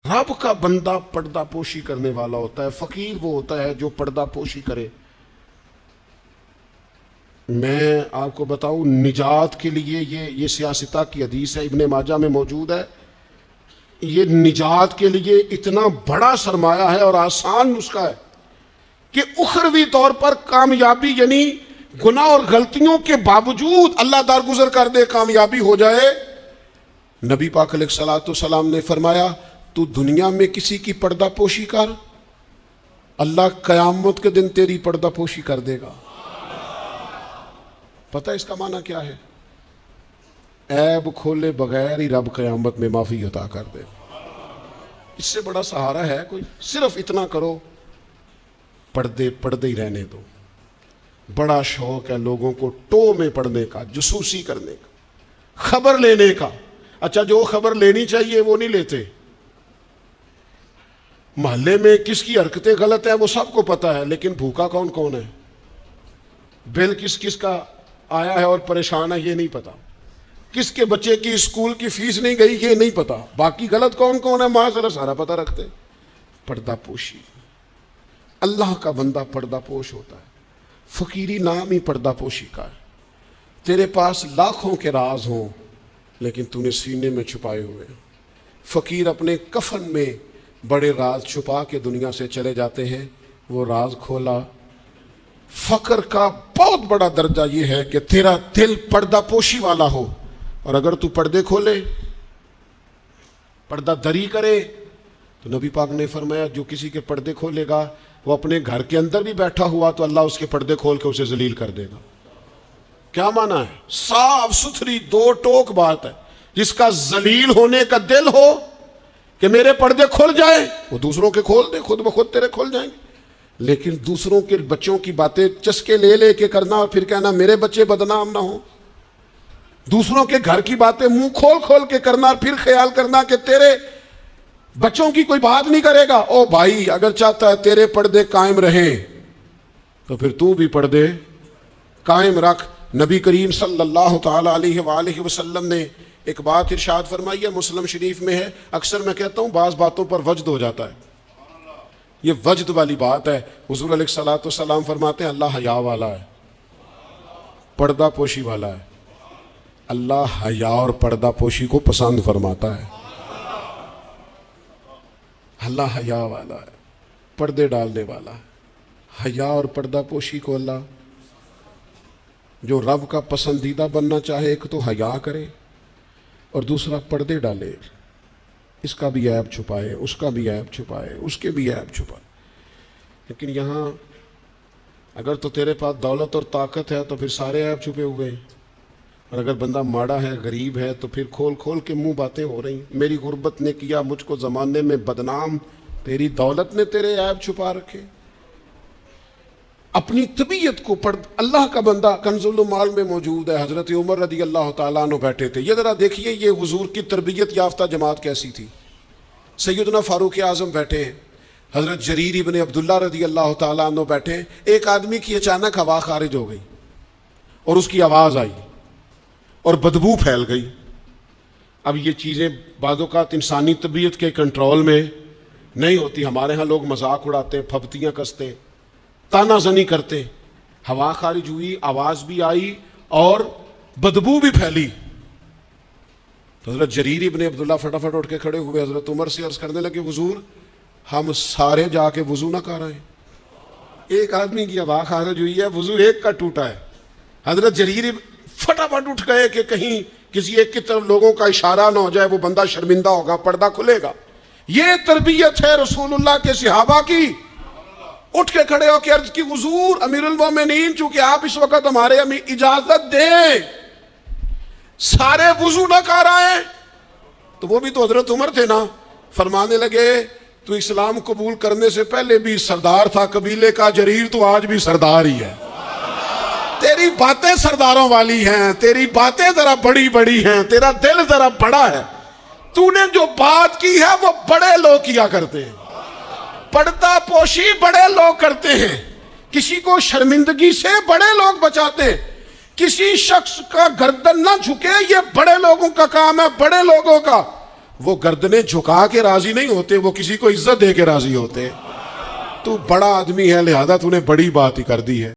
رب کا بندہ پردہ پوشی کرنے والا ہوتا ہے، فقیر وہ ہوتا ہے جو پردہ پوشی کرے۔ میں آپ کو بتاؤں، نجات کے لیے یہ سیاستہ کی حدیث ہے، ابن ماجہ میں موجود ہے، یہ نجات کے لیے اتنا بڑا سرمایہ ہے اور آسان نسخہ ہے کہ اخروی طور پر کامیابی، یعنی گناہ اور غلطیوں کے باوجود اللہ درگزر کر دے، کامیابی ہو جائے۔ نبی پاک علیہ الصلوۃ والسلام نے فرمایا تو دنیا میں کسی کی پردہ پوشی کر، اللہ قیامت کے دن تیری پردہ پوشی کر دے گا۔ پتہ اس کا معنی کیا ہے؟ عیب کھولے بغیر ہی رب قیامت میں معافی عطا کر دے۔ اس سے بڑا سہارا ہے کوئی؟ صرف اتنا کرو، پردے ہی رہنے دو۔ بڑا شوق ہے لوگوں کو ٹو میں پڑھنے کا، جسوسی کرنے کا، خبر لینے کا۔ اچھا، جو خبر لینی چاہیے وہ نہیں لیتے۔ محلے میں کس کی حرکتیں غلط ہیں وہ سب کو پتا ہے، لیکن بھوکا کون کون ہے، بل کس کا آیا ہے اور پریشان ہے یہ نہیں پتا، کس کے بچے کی اسکول کی فیس نہیں گئی یہ نہیں پتا، باقی غلط کون کون ہے معاشرہ سارا پتہ رکھتے۔ پردہ پوشی، اللہ کا بندہ پردہ پوش ہوتا ہے۔ فقیری نام ہی پردہ پوشی کا ہے۔ تیرے پاس لاکھوں کے راز ہوں لیکن تو نے سینے میں چھپائے ہوئے۔ فقیر اپنے کفن میں بڑے راز چھپا کے دنیا سے چلے جاتے ہیں، وہ راز کھولا۔ فقر کا بہت بڑا درجہ یہ ہے کہ تیرا دل پردہ پوشی والا ہو، اور اگر تو پردے کھولے، پردہ دری کرے، تو نبی پاک نے فرمایا جو کسی کے پردے کھولے گا وہ اپنے گھر کے اندر بھی بیٹھا ہوا تو اللہ اس کے پردے کھول کے اسے ذلیل کر دے گا۔ کیا معنی ہے؟ صاف ستھری دو ٹوک بات ہے۔ جس کا ذلیل ہونے کا دل ہو کہ میرے پردے کھل جائیں، وہ دوسروں کے کھول دے، خود بخود تیرے کھل جائیں گے۔ لیکن دوسروں کے بچوں کی باتیں چسکے لے کے کرنا اور پھر کہنا میرے بچے بدنام نہ ہوں، دوسروں کے گھر کی باتیں منہ کھول کے کرنا اور پھر خیال کرنا کہ تیرے بچوں کی کوئی بات نہیں کرے گا۔ او بھائی، اگر چاہتا ہے تیرے پردے قائم رہیں تو پھر تو بھی پردے قائم رکھ۔ نبی کریم صلی اللہ تعالی علیہ وآلہ وسلم نے ایک بات ارشاد فرمائی ہے، مسلم شریف میں ہے، اکثر میں کہتا ہوں بعض باتوں پر وجد ہو جاتا ہے، یہ وجد والی بات ہے۔ حضور علیہ الصلوۃ والسلام فرماتے ہیں اللہ حیا والا ہے، پردہ پوشی والا ہے۔ اللہ حیا اور پردہ پوشی کو پسند فرماتا ہے۔ اللہ حیا والا ہے، پردے ڈالنے والا ہے۔ حیا اور پردہ پوشی کو اللہ، جو رب کا پسندیدہ بننا چاہے، ایک تو حیا کرے اور دوسرا پردے ڈالے، اس کا بھی عیب چھپائے، اس کا بھی عیب چھپائے، اس کے بھی عیب چھپائے۔ لیکن یہاں اگر تو تیرے پاس دولت اور طاقت ہے تو پھر سارے عیب چھپے ہوئے ہیں، اور اگر بندہ ماڑا ہے، غریب ہے، تو پھر کھول کے منہ باتیں ہو رہی۔ میری غربت نے کیا مجھ کو زمانے میں بدنام، تیری دولت نے تیرے عیب چھپا رکھے۔ اپنی طبیعت کو اللہ کا بندہ کنز المال میں موجود ہے، حضرت عمر رضی اللہ تعالیٰ عنہ بیٹھے تھے۔ یہ ذرا دیکھیے یہ حضور کی تربیت یافتہ جماعت کیسی تھی۔ سیدنا فاروق اعظم بیٹھے ہیں، حضرت جریر ابن عبداللہ رضی اللہ تعالیٰ عنہ بیٹھے ہیں۔ ایک آدمی کی اچانک ہوا خارج ہو گئی اور اس کی آواز آئی اور بدبو پھیل گئی۔ اب یہ چیزیں بعض اوقات انسانی طبیعت کے کنٹرول میں نہیں ہوتی۔ ہمارے ہاں لوگ مذاق اڑاتے، پھبتیاں کستے، تانا زنی کرتے۔ ہوا خارج ہوئی، آواز بھی آئی اور بدبو بھی پھیلی۔ تو حضرت جریر ابن عبداللہ فٹافٹ اٹھ کے کھڑے ہوئے، حضرت عمر سے عرض کرنے لگے حضور ہم سارے جا کے وضو نہ کر رہے ہیں، ایک آدمی کی ہوا خارج ہوئی ہے، وضو ایک کا ٹوٹا ہے۔ حضرت جریر فٹافٹ اٹھ گئے کہ کہیں کسی ایک کی طرف لوگوں کا اشارہ نہ ہو جائے، وہ بندہ شرمندہ ہوگا، پردہ کھلے گا۔ یہ تربیت ہے رسول اللہ کے صحابہ کی۔ اٹھ کے کھڑے ہو کے عرض کی حضور امیر المومنین، چونکہ آپ اس وقت ہمارے ہمیں اجازت دیں، سارے وضو نہ کر آئے۔ تو وہ بھی تو حضرت عمر تھے نا۔ فرمانے لگے تو اسلام قبول کرنے سے پہلے بھی سردار تھا قبیلے کا، جریر تو آج بھی سردار ہی ہے۔ تیری باتیں سرداروں والی ہیں، تیری باتیں ذرا بڑی بڑی ہیں، تیرا دل ذرا بڑا ہے۔ تو نے جو بات کی ہے وہ بڑے لوگ کیا کرتے ہیں، پردہ پوشی بڑے لوگ کرتے ہیں، کسی کو شرمندگی سے بڑے لوگ بچاتے ہیں۔ کسی شخص کا گردن نہ جھکے، یہ بڑے لوگوں کا کام ہے، بڑے لوگوں کا۔ وہ گردنیں جھکا کے راضی نہیں ہوتے، وہ کسی کو عزت دے کے راضی ہوتے. تو بڑا آدمی ہے لہذا تو نے بڑی بات ہی کر دی ہے.